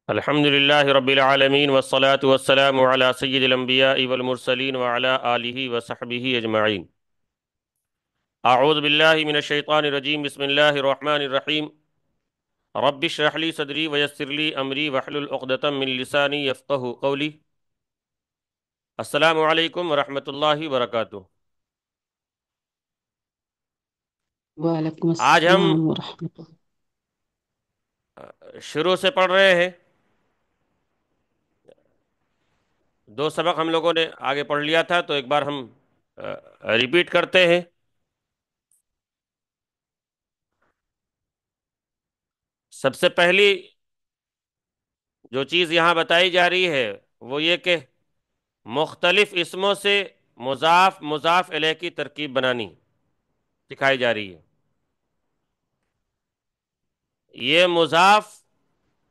الحمد لله رب العالمين والصلاة والسلام على سيد الأنبياء والمرسلين وعلى آله وصحبه أجمعين. أعوذ بالله من الشيطان الرجيم. بسم الله الرحمن الرحيم. رب اشرح لي صدري ويسر لي أمري واحلل عقدة من لساني يفقهوا قولي. السلام علیکم ورحمۃ اللہ وبرکاتہ. وعلیکم آج ہم السلام ورحمۃ اللہ. شروع سے پڑھ رہے ہیں. دو سبق ہم لوگوں نے آگے پڑھ لیا تھا تو ایک بار ہم ریپیٹ کرتے ہیں. سب سے پہلی جو چیز یہاں بتائی جا رہی ہے وہ یہ کہ مختلف اسموں سے مضاف مضاف الیہ کی ترکیب بنانی سکھائی جا رہی ہے. یہ مضاف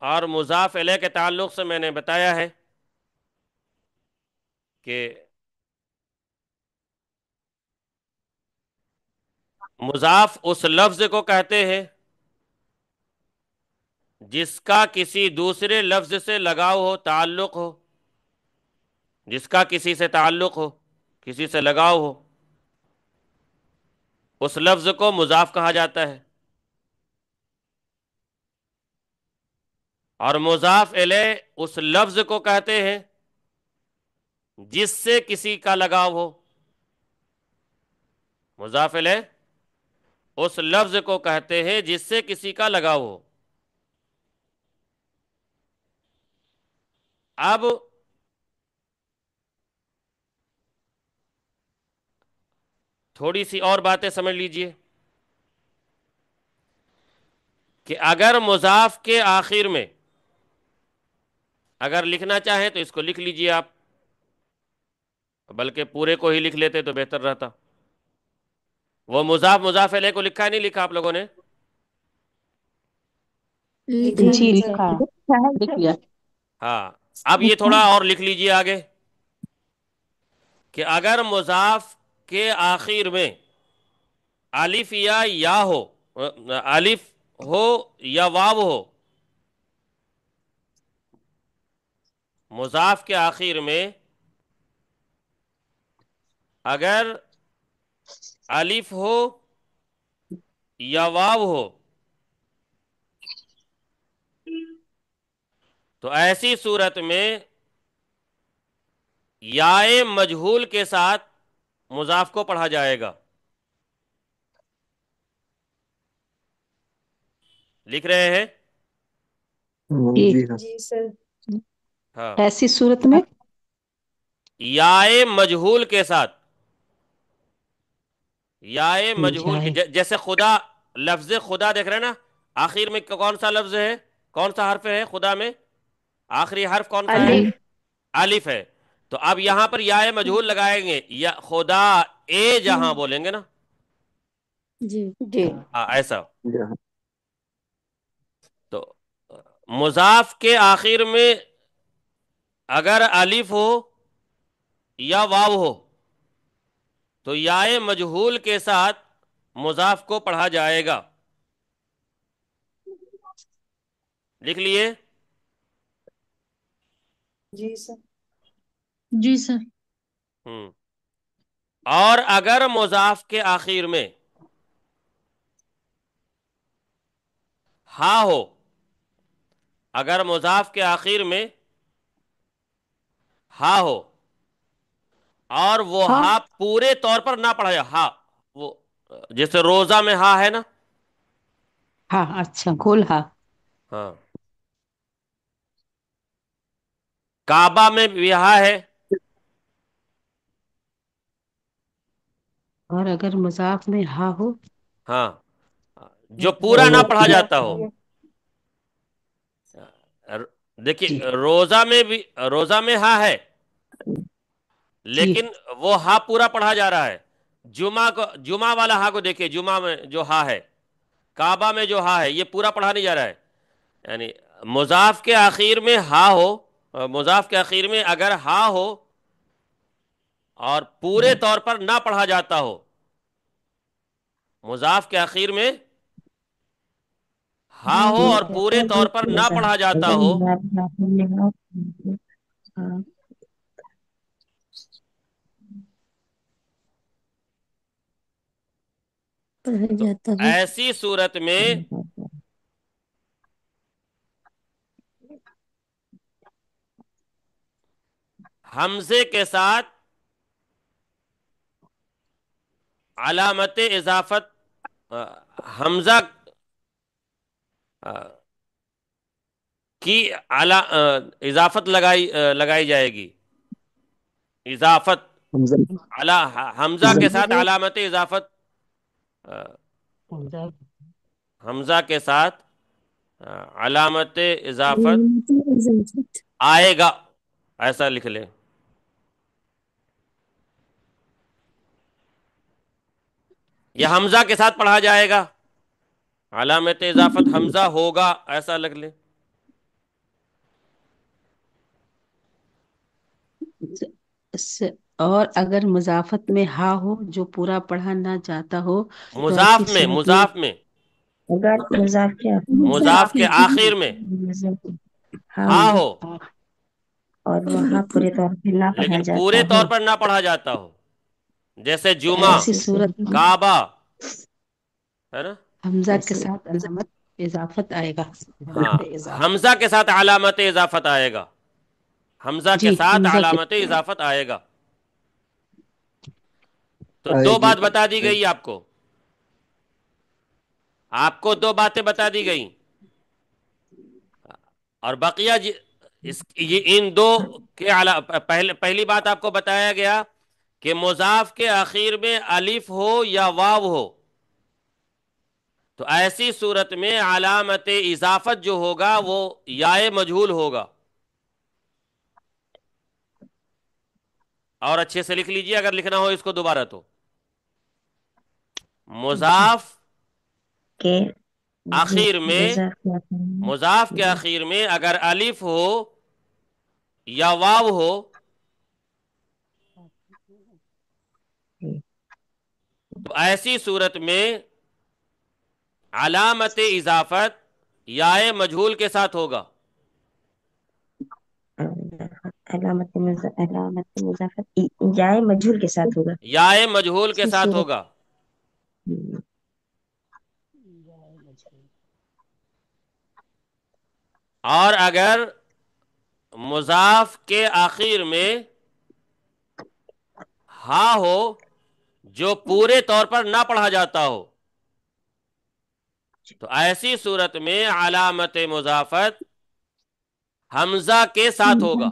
اور مضاف الیہ کے تعلق سے میں نے بتایا ہے کہ مضاف اس لفظ کو کہتے ہیں جس کا کسی دوسرے لفظ سے لگاؤ ہو، تعلق ہو. جس کا کسی سے تعلق ہو، کسی سے لگاؤ ہو، اس لفظ کو مضاف کہا جاتا ہے. اور مضاف الیہ اس لفظ کو کہتے ہیں جس سے کسی کا لگاؤ ہو. مضاف الیہ اس لفظ کو کہتے ہیں جس سے کسی کا لگاؤ ہو. اب تھوڑی سی اور باتیں سمجھ لیجئے کہ اگر مضاف کے آخر میں اگر لکھنا چاہیں تو اس کو لکھ لیجئے آپ، بلکہ پورے کو ہی لکھ لیتے تو بہتر رہتا. وہ مضاف مضاف الیہ کو لکھا نہیں لکھا آپ لوگوں نے؟ لکھا جی ہے سر. لکھا لکھ لیا. ہاں. اب یہ تھوڑا اور لکھ لیجئے آگے کہ اگر مضاف کے آخر میں الف یا یا ہو، الف ہو یا واو ہو، مضاف کے آخر میں اگر الف ہو یا واو ہو تو ایسی صورت میں یائے مجہول کے ساتھ مضاف کو پڑھا جائے گا. لکھ رہے ہیں؟ جی جی سر. ہاں. ایسی صورت میں یائے مجہول کے ساتھ، یائے مجہول کے جائے. جیسے خدا، لفظ خدا دیکھ رہے ہیں نا، آخر میں کون سا لفظ ہے، کون سا حرف ہے خدا میں؟ آخری حرف کون سا ہے؟ الف. الف ہے. تو اب یہاں پر یائے مجہول لگائیں گے، یا خدا اے جہاں بولیں گے نا. جی. جی ہاں ایسا. تو مضاف کے آخر میں اگر الف ہو یا واو ہو تو یائے مجہول کے ساتھ مضاف کو پڑھا جائے گا. لکھ لیے؟ جی سر. جی سر. اور اگر مضاف کے آخر میں ہا ہو، اگر مضاف کے آخر میں ہا ہو اور وہ ہاں ہا پورے طور پر نہ پڑھا جائے، ہا وہ جیسے روزہ میں ہا ہے نا، ہاں اچھا گول ہاں. ہاں، کعبہ میں بھی ہا ہے، اور اگر مضاف میں ہا ہو ہاں، جو پورا نہ پڑھا جاتا ہو. جی دیکھیے روزہ میں ہا ہے جی لیکن وہ ہا پورا پڑھا جا رہا ہے. جمعہ والا ہا کو دیکھیے، جمعہ میں جو ہا ہے، کعبہ میں جو ہا ہے، یہ پورا پڑھا نہیں جا رہا ہے. یعنی مضاف کے آخر میں ہا ہو، مضاف کے آخر میں اگر ہا ہو اور پورے طور پر نہ پڑھا جاتا ہو، مضاف کے آخر میں ہا ہو اور پورے طور پر نہ پڑھا جاتا ہو، پڑھا تو جاتا ہو، ایسی صورت میں حمزے کے ساتھ علامت اضافت حمزہ کی اضافت لگائی جائے گی. اضافت حمزہ کے ساتھ علامت اضافت حمزہ کے ساتھ علامت اضافت اضافت آئے گا، ایسا لکھ لیں. یہ حمزہ کے ساتھ پڑھا جائے گا، علامت اضافت حمزہ ہوگا، ایسا لکھ لیں. اور اگر مضافت میں ہا ہو جو پورا پڑھا نہ جاتا ہو تو ایسی مضاف میں صورت میں مضاف میں اگر مضاف کیا مضاف کے آخر میں ہا ہاں ہو اور وہاں پورے طور پہ نہ پڑھا لیکن جاتا پورے ہو، طور پر نہ پڑھا جاتا ہو، جیسے تو جمعہ، ایسی صورت میں کعبہ، ہے نا. حمزہ کے ایسے ساتھ علامت اضافت آئے گا. ہاں، علامت اضافت حمزہ کے ساتھ علامت اضافت آئے گا، حمزہ کے جی ساتھ حمزہ کے علامت اضافت آئے گا. تو آئے دو گی. بات بتا دی گئی آپ کو دو باتیں بتا دی گئی، اور بقیہ ان دو کے پہلی بات آپ کو بتایا گیا کہ مضاف کے آخر میں الف ہو یا واو ہو تو ایسی صورت میں علامت اضافت جو ہوگا وہ یائے مجہول ہوگا. اور اچھے سے لکھ لیجئے اگر لکھنا ہو اس کو دوبارہ. تو مضاف کہ آخر میں مضاف کیا مضاف کے آخر میں اگر الف ہو یا واو ہو تو ایسی صورت میں علامت اضافت یائے مجہول کے ساتھ ہوگا. علامت مضافت جائے مجہول کے ساتھ ہوگا. یائے مجہول کے اسی ساتھ صورت ہوگا. اور اگر مضاف کے آخر میں ہا ہو جو پورے طور پر نہ پڑھا جاتا ہو تو ایسی صورت میں علامت مضافت حمزہ کے ساتھ ہوگا.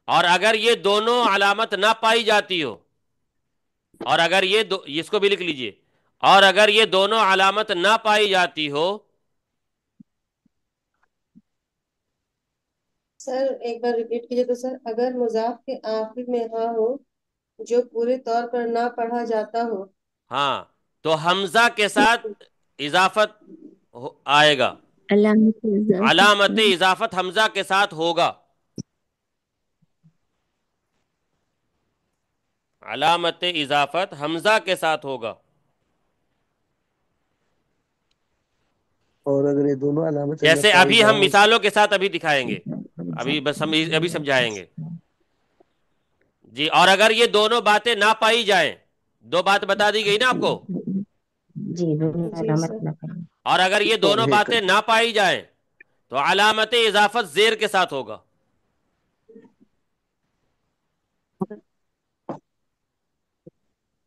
اور اگر یہ دونوں علامت نہ پائی جاتی ہو، اور اگر اس کو بھی لکھ لیجئے، اور اگر یہ دونوں علامت نہ پائی جاتی ہو سر ایک بار ریپیٹ کیجیے. تو سر اگر مضاف کے آخر میں ہاں ہو جو پورے طور پر نہ پڑھا جاتا ہو، ہاں تو حمزہ کے ساتھ اضافت آئے گا، علامت علامت اضافت اضافت حمزہ کے ساتھ ہوگا. علامت اضافت حمزہ کے ساتھ ہوگا. اور اگر یہ دونوں علامتیں نہ جیسے پائی ابھی نہ ہم ہو مثالوں کے ساتھ ابھی دکھائیں گے، بس ہم ابھی سمجھائیں گے. جی، اور اگر یہ دونوں باتیں نہ پائی جائیں، دو بات بتا دی گئی نا آپ کو، جی دونوں جی علامت سر. نہ پڑھا. اور اگر یہ اور دونوں ایک باتیں نہ پائی جائیں تو علامت اضافت زیر کے ساتھ ہوگا.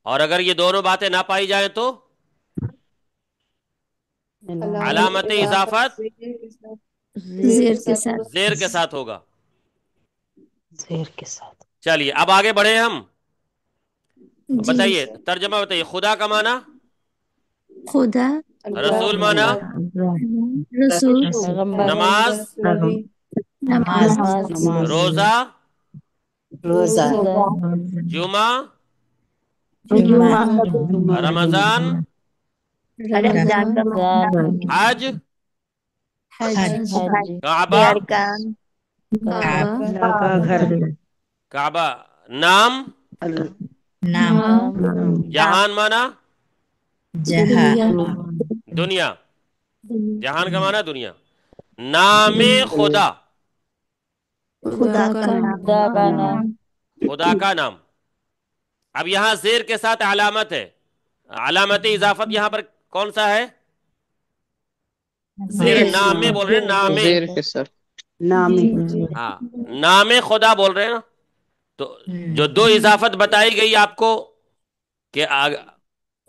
اور اگر یہ دونوں باتیں نہ پائی جائیں تو علامت اضافت زیر کے ساتھ زیر کے ساتھ ہوگا. زیر کے ساتھ. چلیے اب آگے بڑھے ہم. جی بتائیے ترجمہ بتائیے. خدا کا معنی، خدا رسول معنی، رسول نماز، نبی، نماز روزہ، روزہ، جمعہ، جمعہ رمضان، رمضان حج، حج کعبہ. کعبہ کعبہ، نام، نام جہان معنی، जहाँ दुनिया, जहान का माना दुनिया। नामे खुदा, खुदा का नाम। खुदा का नाम खुदा का नाम। अब यहाँ जेर के साथ अलामत है, अलामत इजाफत यहाँ पर कौन सा है? जेर नाम में बोल रहे हैं, नामे। जेर के सर नामे। हाँ, नामे खुदा बोल रहे हैं ना। तो जो दो इजाफत बताई गई आपको कि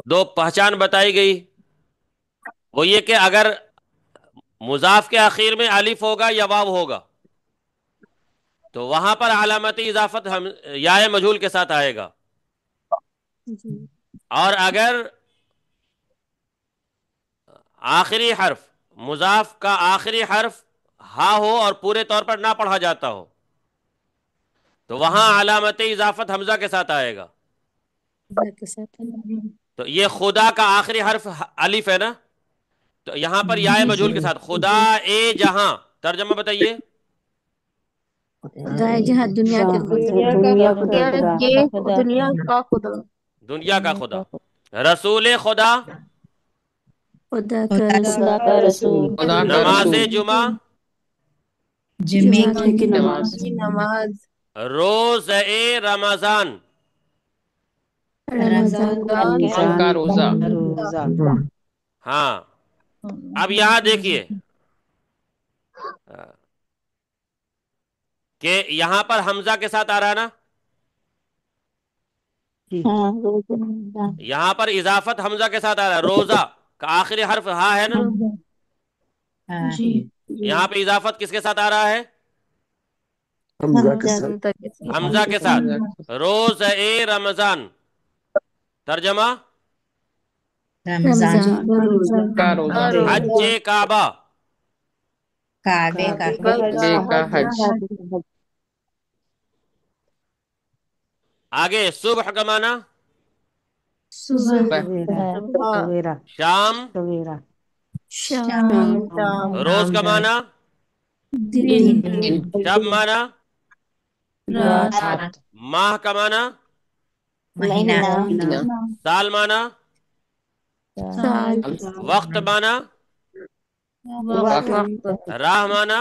दो पहचान बताई गई, वो ये कि अगर मुजाफ के आखिर में अलिफ होगा या वाव होगा तो वहां पर अलामत इजाफत हम याए मजहूल के साथ आएगा, और अगर आखिरी हर्फ, मुजाफ का आखिरी हर्फ हा हो और पूरे तौर पर ना पढ़ा जाता हो तो वहां अलामत इजाफत हमजा के साथ आएगा। तो ये खुदा का आखिरी हर्फ अलिफ है ना, तो यहां पर याए मजहूल के साथ खुदा ए जहां, तर्जमा बताइए। खुदा है जहाँ दुनिया के खुदा दुनिया खुदा। दुनिया का खुदा दुनिया का खुदा। रसूल खुदा, खुदा का रसूल खुदा का नमाज रसूल जुमा, जुमे जुमे की नमाज की नमाज रोज ए रमजान। रमजान का रोजा रोजा। हाँ, अब यहां देखिए कि यहां पर हमजा के साथ आ रहा है ना, यहां पर इजाफत हमजा के साथ आ रहा है। रोजा का आखिरी हर्फ हा है ना, हाँ यहां पे इजाफत किसके साथ आ रहा है? हमजा के साथ। हमजा के साथ। रोज ए रमजान, तर्जमा रमजान का रोजा हज काबा। काबे का बे का हज आगे सुबह का माना सुबह सवेरा। शाम, सवेरा। शाम रोज का माना दिन दिन शब माना, रात माह का माना महीना महीना साल माना, साल वक्त माना वक्त राह माना,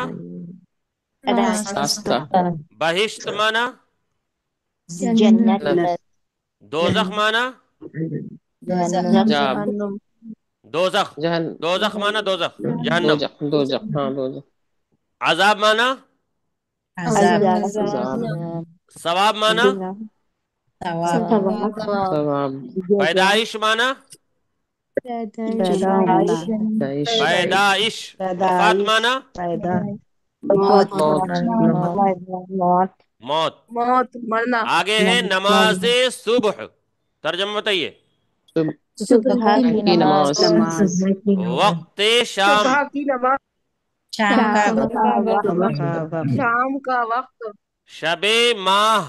रास्ता बहिश्त माना जन्नत दोजख माना जाब दोजख, जहन दोजख माना दोजख जहन्नम। दोजख हाँ दोजख अजाब माना अजाब अजाब सवाब माना सवाब पैदाइश माना पैदा होना। दाइश पैदाइश, वफात माना पैदा। मौत मौत मौत। मौत मरना आगे है नमाज सुबह, तर्जमा बताइए। सुबह की नमाज नमाज। वक्त शाम, की नमाज शाम का वक्त। शाम का वक्त शबे माह,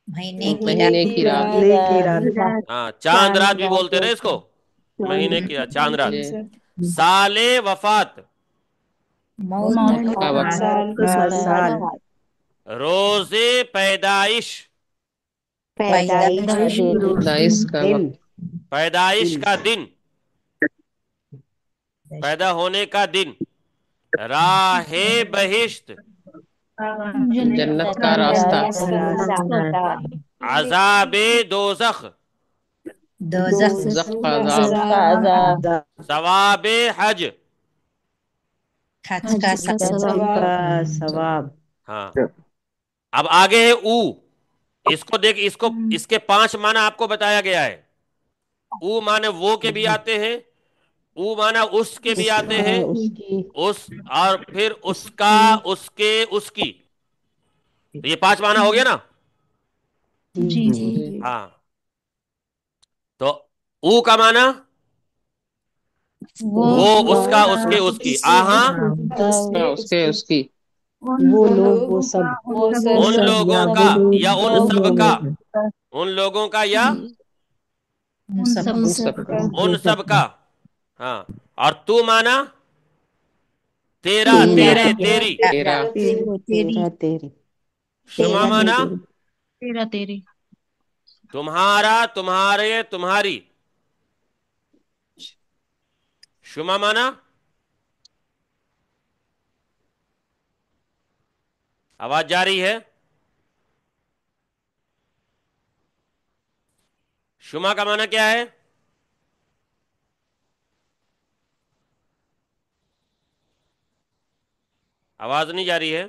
महीने महीने की रात की रात। हाँ चांद रात भी बोलते रहे इसको, महीने की रात चांद रात। जी साले वफात, मौत का वक्त का साल। रोजे पैदाइश, दाइश का दिन। वक्त पैदाइश का दिन, पैदा होने का दिन। राहे बहिश्त, जन्नत का रास्ता अजाबे दोजख, दोजख का अजाब सवाबे हज। हज का का सवाब। हाँ, अब आगे है ऊ। इसको देख, इसको इसके 5 माना आपको बताया गया है। ऊ माने वो के भी आते हैं, ऊ माना उसके भी आते हैं, उसकी। उस और फिर उसका, उसके, उसकी। तो ये 5 माना हो गया ना। जी हाँ, तो ऊ का माना वो, उसका, उसके, उसकी। आहा उसके उसकी वो लोग, वो सब। उन लोगों का या उन सब का, उन लोगों का या उन सबका उन सब का। हाँ, और तू माना तेरा, तेरा। तेरे, तेरी। तेरा तेरी। शुमा माना तेरा तेरी तुम्हारा, तुम्हारे, तुम्हारी। शुमा माना आवाज जा रही है? शुमा का माना क्या है? आवाज नहीं जा रही है।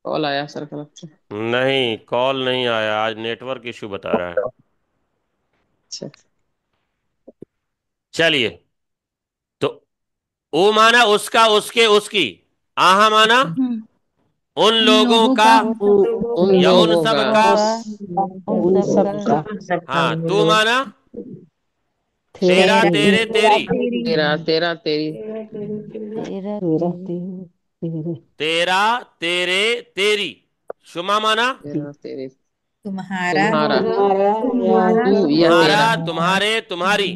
कॉल आया सर तरफ से। नहीं, कॉल नहीं आया, आज नेटवर्क इशू बता रहा है। अच्छा, चलिए, तो ओ माना उसका, उसके, उसकी। आहा माना उन लोगों का उन या उन लोगों सब का, का। उन सब का। हाँ, तू माना तेरा तेरा, तेरे, तेरी। तेरा तेरा तेरी, तेरा तेरे तेरा, तेरे, तेरी। शुमा माना तेरा तेरे, तुम्हारा तुम्हारा, तुम्हारा तू या तुम्हारा, तेरा, तुम्हारे, तुम्हारी।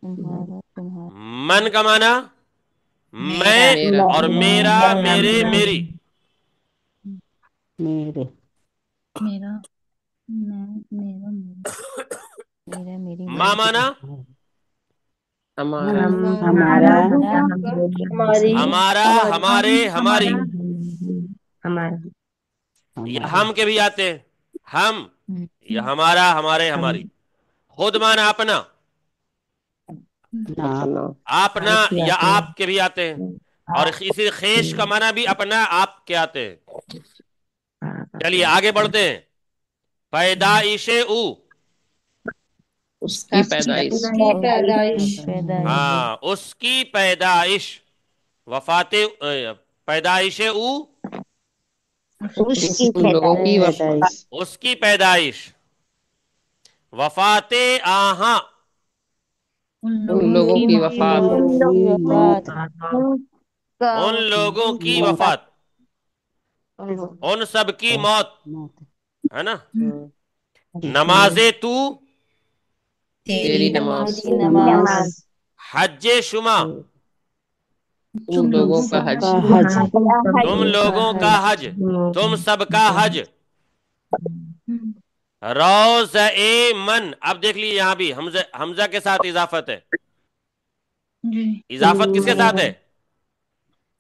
तुम्हारा तुम्हारा मन का माना मेरा मैं और मेरा, मेरे, मेरी। मेरे मेरा मैं मेरा मेरा मेरी माँ माना हमारा, हमारा हमारा, हमारे, हमारी। हमारा या हम के भी आते हैं, हम या हमारा, हमारे, हमारी। खुद माना अपना, ना अपना, अपना या आप के भी आते हैं। और इसी खेश का माना भी अपना, आप के आते हैं। चलिए आगे बढ़ते हैं। पैदाइशे ऊ, उसकी पैदाइश, उसकी पैदाइश पैदाइश हाँ उसकी पैदाइश। वफाते पैदाइशे ऊ, उन लोगों की पैदाइश उसकी पैदाइश। वफाते आहा, उन लोगों की वफात, वफात उन लोगों की वफात। उन सब की मौत, है ना। नमाजे तू, तेरी नमाज, नमाज हज्जे शुमा, उन लोगों का हज, हज तुम लोगों का हज, तुम सबका हज। रोज ए मन, अब देख लीजिए यहां भी हमजा, हमजा के साथ इजाफत है। इजाफत किसके साथ है?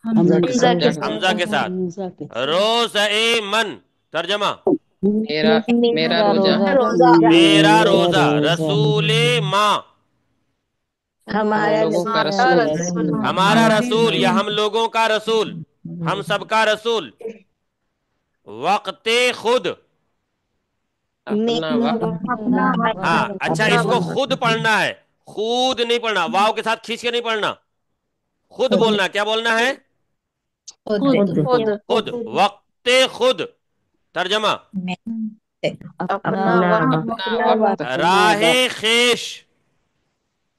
हमजा हमजा के साथ। रोज ए मन, तर्जमा मेरा मेरा रोजा, मेरा रोजा। रसूले माँ, हम लोगों का रसूल, हमारा रसूल या हम लोगों का रसूल, हम सबका रसूल। वक्ते खुद, अपना वक्त, हाँ अच्छा, इसको खुद पढ़ना है, खुद नहीं पढ़ना, वाव के साथ खींच के नहीं पढ़ना, खुद बोलना। क्या बोलना है? खुद। वक्ते खुद, तर्जमा अपना वक्त, राहे खेश।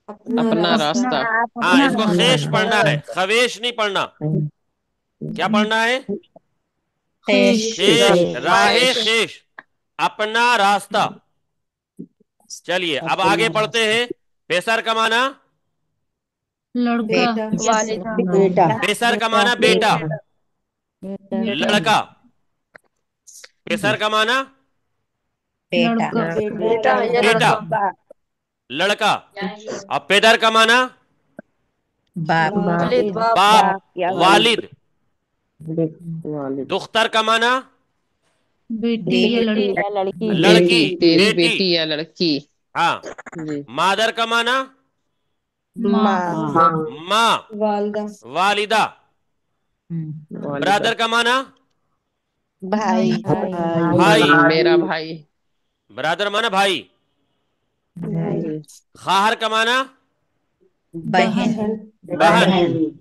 अपना रास्ता, हाँ इसको खेश पढ़ना है, खवेश नहीं पढ़ना। क्या पढ़ना है? खेश, राहे खेश, अपना रास्ता। चलिए अब आगे पढ़ते हैं। पेसर का माना, बेटा पेसर का माना बेटा, लड़का। पेसर का माना बेटा, लड़का। और पेदर का माना बाप बाप, वालिद। वालिद, दुख्तर का माना बेटी या लड़की लड़की, तेरी बेटी। बेटी या लड़की, हाँ, जी, मादर का माना माँ माँ, वालदा वालिदा। वालिदा, ब्रदर का माना भाई भाई, मेरा भाई, ब्रदर माना भाई। जी, खाहर का माना बहन बहन।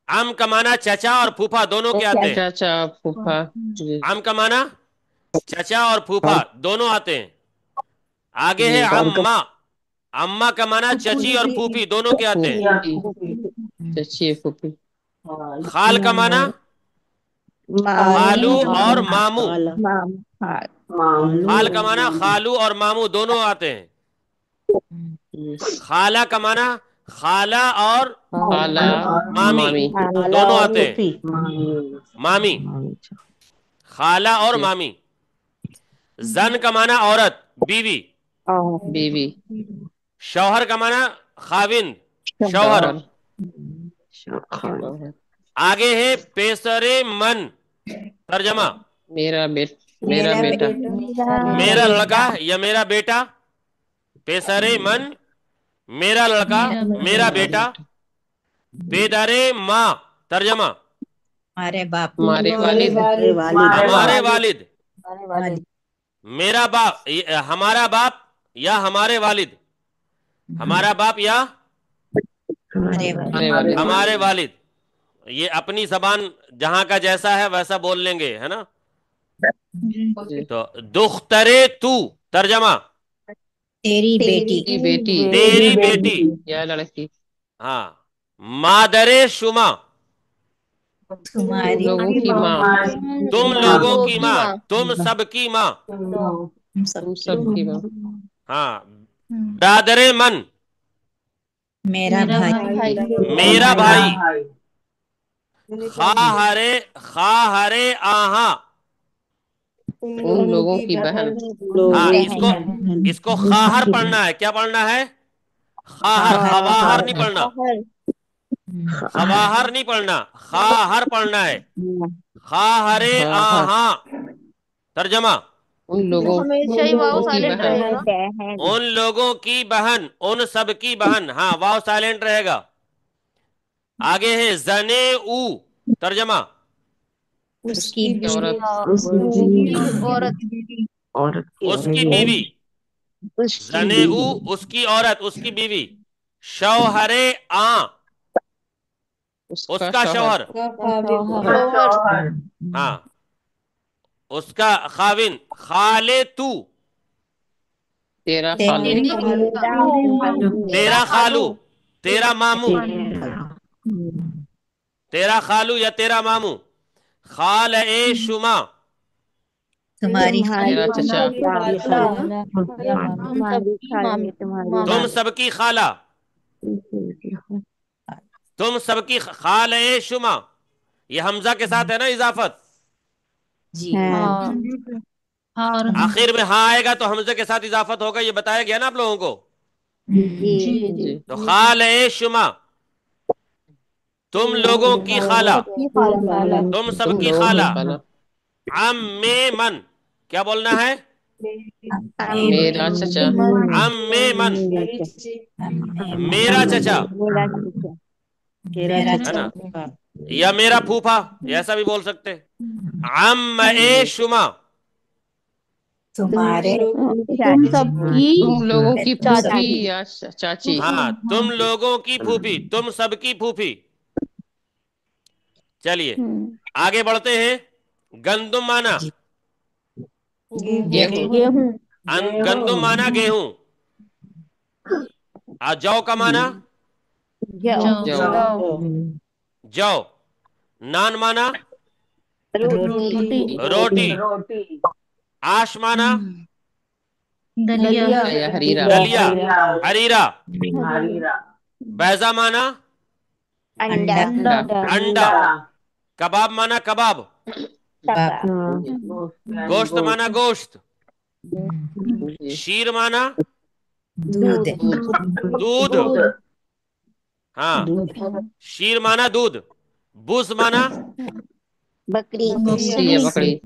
आम का माना चाचा और फूफा दोनों के आते हैं। चाचा, फूफा, जी, आम का माना चाचा और फूफा दोनों आते हैं। आगे है जी, अम्मा, अम्मा का माना चची और फूफी दोनों के आते हैं। फूफी, चची, फूफी, खाल का माना खालू और मामू, खाल का माना खालू और मामू दोनों आते हैं। जी, खाला का माना खाला और खाला, मामी मामी, दोनों आते हैं। मामी, खाला और मामी। जन का माना औरत, बीवी। बीवी। शौहर का माना खाविन, शौहर। शौहर। आगे है पेसरे मन, तर्जमा। मेरा बेटा। मेरा लड़का या मेरा बेटा। पेसरे मन, मेरा लड़का, मेरा बेटा। पेदरे माँ, तर्जमा। हमारे बाप हमारे वालिद। हमारे वालिद। वालिद। मेरा बाप, हमारा बाप या हमारे वालिद। हमारा बाप या हमारे हमारे वालिद। हमारे वालिद। ये अपनी जबान जहां का जैसा है वैसा बोल लेंगे, है ना। जी। तो दुख्तरे तू, तर्जमा। तेरी बेटी। तेरी बेटी। या लड़की। हाँ। मादरे शुमा, तुम्हारी लोगों की माँ। तुम लोगों की माँ, तुम सबकी माँ। तुम सब तुम सबकी माँ। हाँ। दादरे मन, मेरा भाई। मेरा भाई। खाहरे आहा। उन लोगों की बहन। हाँ, इसको खाहर पढ़ना है। क्या पढ़ना है? खाहर, खवाहर नहीं पढ़ना। खवाहर नहीं पढ़ना, खाहर पढ़ना है। खाहरे हाँ हाँ। आहा, तर्जमा। उन लोगों हमेशा ही वाव की साइलेंट बहन। रहेगा ना। उन लोगों की बहन, उन सब की बहन। हाँ, वाव साइलेंट रहेगा। आगे है जने ऊ, तर्जमा। उसकी औरत। औरत। उसकी बीवी। जने ऊ, उसकी औरत, उसकी बीवी। शौहरे आ, उसका उसका शौहर। शौहर। शौहर। हाँ, उसका खाविन। खाले तू, तेरा खालू। तेरा खालू, तेरा मामू। तेरा खालू या तेरा मामू। खाल ए शुमा, तुम्हारी मेरा चचा। तुम सबकी खाला। तुम सबकी खाल ए शुमा। ये हमजा के साथ है ना इजाफत। जी। आखिर में हाँ आएगा तो हमजे के साथ इजाफत होगा, ये बताया गया ना आप लोगों को। जी। तो खाल ए शुमा, तुम लोगों की खाला, तुम तुम सबकी लोगों की खाला। खाला। अम्मे मन, क्या बोलना है? मेरा चचा। अम्मे मन, मेरा चचा, मेरा है ना। या मेरा फूफा, ऐसा भी बोल सकते। अम्म ए शुमा, तुम्हारे तुम सबकी तुम लोगों की चाची। फूफी या चाची। हाँ, तुम लोगों की फूफी, तुम सबकी फूफी। चलिए आगे बढ़ते हैं। गंदुम माना, गेहूं। गेहूं। गंदुम माना गेहूं। जौ का माना जौ। जौ। नान माना रोटी। रोटी। आश माना दलिया। या हरीरा। दलिया, हरीरा। बैजा माना अंडा। अंडा। कबाब माना कबाब। बाप। गोश्त माना गोश्त। जी। शीर माना दूध। दूध। हाँ, शीर माना दूध। बुज माना खस्सी या बकरी।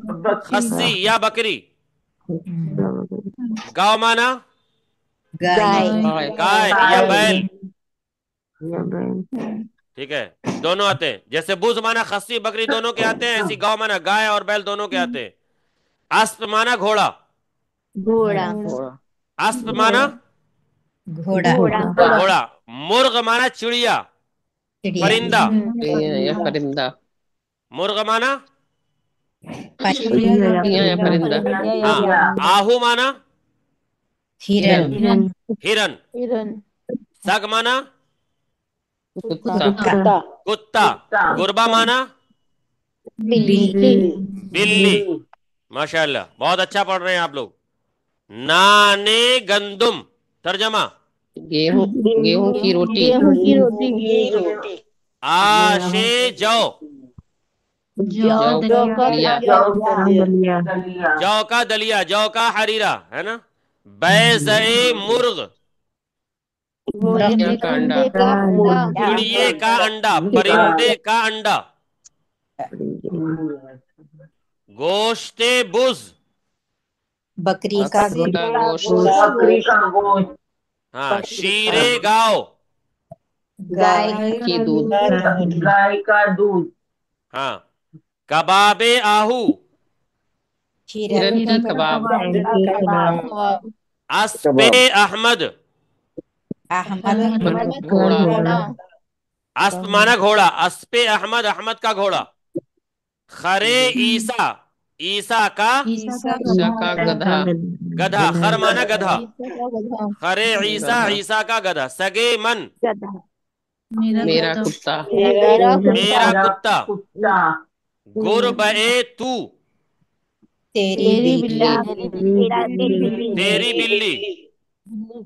खस्सी या बकरी। गाय माना गाय। गाय या बैल। ठीक है, दोनों आते हैं। जैसे बुज माना खस्सी बकरी दोनों के आते हैं, ऐसी गाय माना गाय और बैल दोनों के आते हैं। अस्प माना घोड़ा। घोड़ा। अस्प माना घोड़ा। घोड़ा। मुर्ग माना चिड़िया, चिड़िया। परिंदा। या परिंदा। मुर्ग माना या परिंदा। हाँ। आहू माना हिरन। हिरन। सग माना कुत्ता। कुत्ता। गुरबा माना बिल्ली। बिल्ली। माशाल्लाह, बहुत अच्छा पढ़ रहे हैं आप लोग। नाने गंदुम, तर्जमा। गेहूं की रोटी। आशे जौ, जौ का दलिया जौ का हरीरा है ना। बैज़े मुर्ग, मुर्गिया का अंडा चिड़िए का अंडा, परिंदे का अंडा। गोश्ते बुज, बकरी का बकरी का गोश्त हाँ। शीरे गाओ, गाय की दूध गाय का दूध हाँ। कबाबे आहू, हिरन की कबाब अस्पे अहमद, अहमद घोड़ा अस्प माना घोड़ा, अस्पे अहमद, अहमद का घोड़ा। खरे ईसा, ईसा का ईसा का गधा गधा, खर माना गधा। खरे ईसा, ईसा का गधा। सगे मन, मेरा कुत्ता मेरा कुत्ता। कुत्ता गुरबए तू, तेरी बिल्ली तेरी बिल्ली।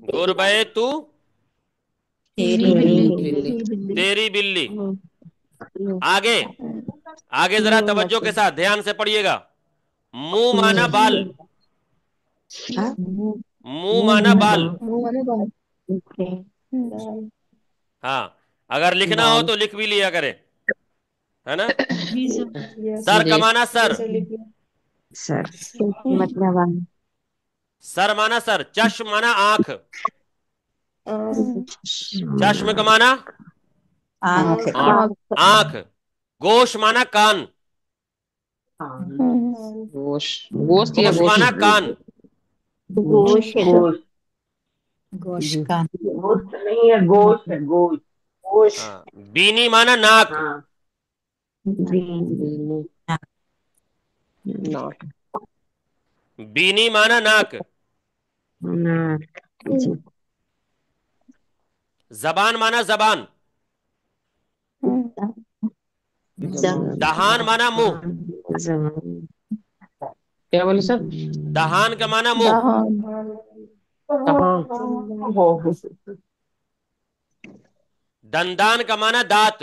गुरबए तू, तेरी बिल्ली बिल्ली तेरी बिल्ली। आगे आगे जरा तवज्जो के साथ ध्यान से पढ़िएगा। मुंह माना बाल, मुंह माना बाल। हाँ, अगर लिखना हो तो लिख भी लिया करे, है ना। सर जी कमाना सर, सर लिख लिया। सर सर माना सर। चश्म माना आंख, चश्म कमाना आंख आंख। गोश माना कान, गोश्त या गोश माना गोश्त कान। गोश्त गोश्त का गोश्त नहीं है, गोश्त है, गोश्त हाँ। बीनी माना नाक, हाँ नाक बीनी माना नाक। जबान माना जबान। दहान माना मुंह, क्या बोले सर? दहान का माना मुंह। दंदान का माना दांत।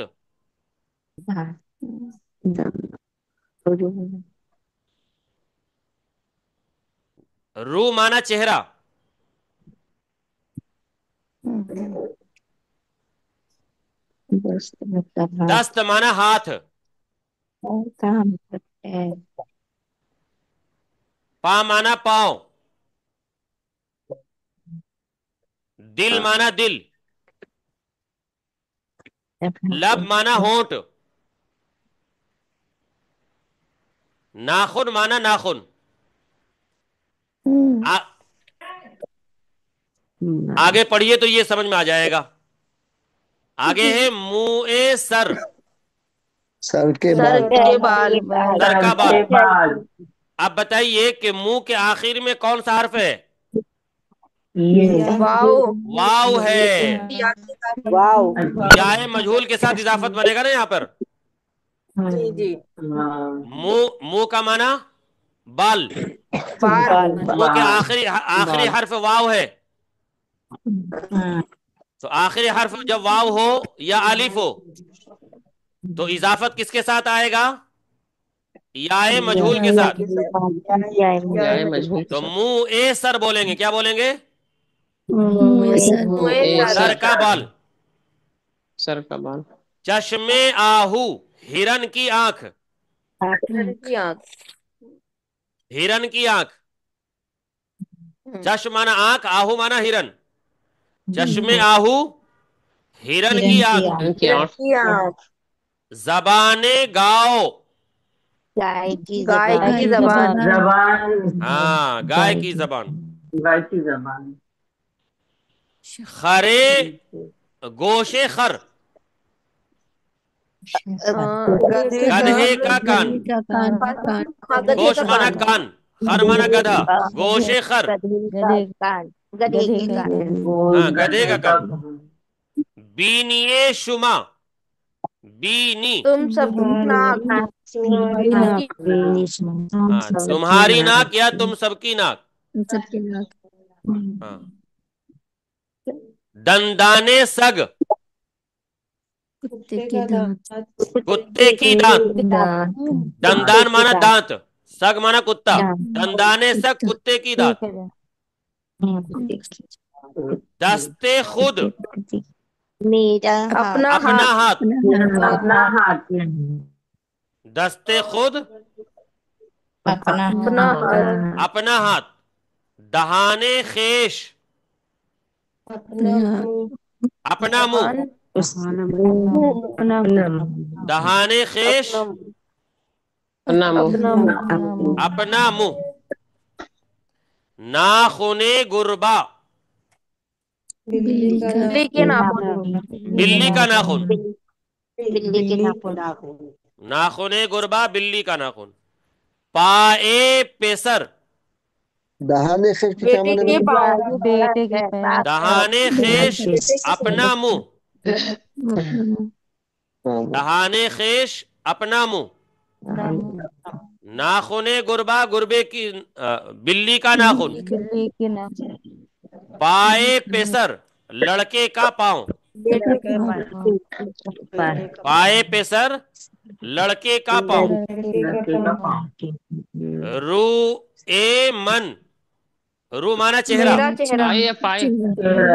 रू माना चेहरा। दस्त माना हाथ। पा माना पांव। दिल माना दिल। लब माना होंठ। नाखून माना नाखून। आगे पढ़िए तो ये समझ में आ जाएगा। आगे है मुंह ए सर, सर के सर बाद के बाल सर का बाल। बाल अब बताइए कि मुंह के आखिर में कौन सा हर्फ है? ये वाओ वाव है। वाव। याए मजहूल के साथ इजाफत बनेगा ना यहाँ पर। जी जी। मुंह, मुंह का माना बाल। बाल मुंह के आखिरी आखिरी हर्फ वाव है। तो आखिरी हर्फ जब वाव हो या अलिफ हो तो इजाफत किसके साथ आएगा? याए मजहूल के साथ। जाए मजहूल के तो साथ मुंह ए सर बोलेंगे। क्या बोलेंगे? ए सर सर का बाल। सर का बाल चश्मे आहू, हिरन की आंख। की आंख हिरन की आंख। चश्म माना आंख, आहू माना हिरन। चश्मे आहू, हिरन की आंख। उनकी आंख की आंख जबाने गाओ, गाय की जबान जबान हाँ गाय की जबान। गाय की जबान खरे गोशे खर, गधे का कान। गोश माना कान, खर माना गधा। गोशे खर, गधे के कान हाँ गधे का कान। बीनिए शुमा, बीनी तुम सब नाक हाँ तुम्हारी नाक या तुम सबकी नाक। हाँ। दंदाने सग, कुत्ते का दांत कुत्ते की दांत, दांत दंदान माना दांत, सग माना कुत्ता, दंदाने सग कुत्ते की दांत। दस्ते खुद, मेरा अपना अपना हाथ हाथ, अपना हाथ दस्ते खुद अपना अपना हाथ अपना हाथ, दहाने खेश अपना मुंह अपना मुंह, दहाने खेश अपना मुंह, अपना मुंह अपना मुंह, नाखुने गुरबा, बिल्ली का बिल्ली के नाखून बिल्ली का नाखून, बिल्ली के नाखून नाखुने गुरबा बिल्ली का नाखून। पाए पेसर, दहाने खेश की क्या बेटे माने के मैंने पाँव दहाने खेश अपना मुंह, दहाने खेश अपना मुंह, नाखुने गुरबा गुरबे की बिल्ली का नाखून। बिल्ली के नाखून पाए पेसर लड़के का पाँव, बेटे के पाँव पाए पेसर लड़के का पाँव। लड़के का पाँव रू ए मन, रू माना चेहरा, मेरा चेहरा पाए या पाए?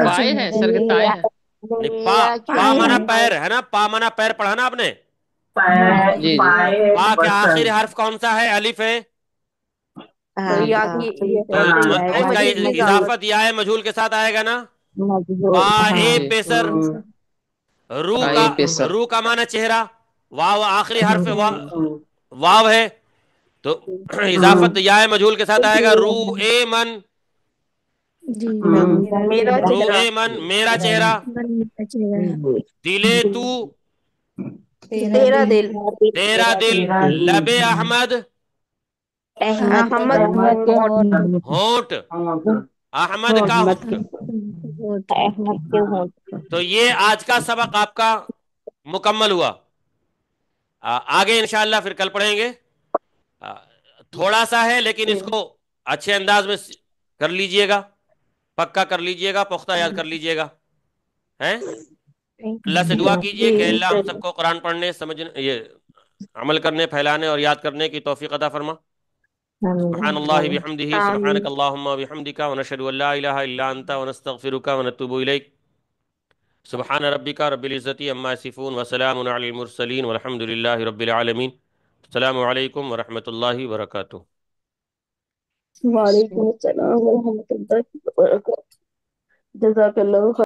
पाए है सर के, ताए है? नहीं, पा माना पैर है ना, पा माना पैर पढ़ा ना आपने। पाए जी जी। पाए पा के बसर आखिरी हर्फ कौन सा है? अलिफ है, तो याकी तो इसका इजाफत या मजहूल के साथ आएगा ना। पाए जी। पेसर, रू पाए का, पेसर। रू का माना चेहरा, वाव आखिरी हर्फ वाव है, तो इजाफत या मजहूल के साथ आएगा रू ए मन, मेरा रू चेहरा ए मन मेरा चेहरा। दिले तू, तेरा दिल तेरा दिल। लबे अहमद, अहमद के होंठ होंठ, अहमद का होंठ। अहमद के होंठ। तो ये आज का सबक आपका मुकम्मल हुआ। आगे इंशाअल्लाह फिर कल पढ़ेंगे। थोड़ा सा है लेकिन इसको अच्छे अंदाज में कर लीजिएगा, पक्का कर लीजिएगा, पुख्ता याद कर लीजिएगा। हैं? अल्लाह से दुआ कीजिए कि अल्लाह हम सबको कुरान पढ़ने, समझने, ये अमल करने, फैलाने और याद करने की तौफीक अता फरमा। सुब्हानल्लाहि बिहम्दिही, सुब्हानकल्लाहुम्मा व बिहम्दिका, व नशहदु अल्ला इलाहा इल्ला अंता, व नस्तगफिरुका व नतूबु इलैक। सुब्हान रब्बिका रब्बिल इज्जति अम्मा यसिफून, व सलामुन अलल मुरसलीन, वल्हम्दुलिल्लाहि रब्बिल आलमीन। अस्सलामु अलैकुम व रहमतुल्लाहि व बरकातुहू। वालेकुम अस्सलाम व रहमतुल्लाहि व बरकातुहू। जज़ाकल्लाहु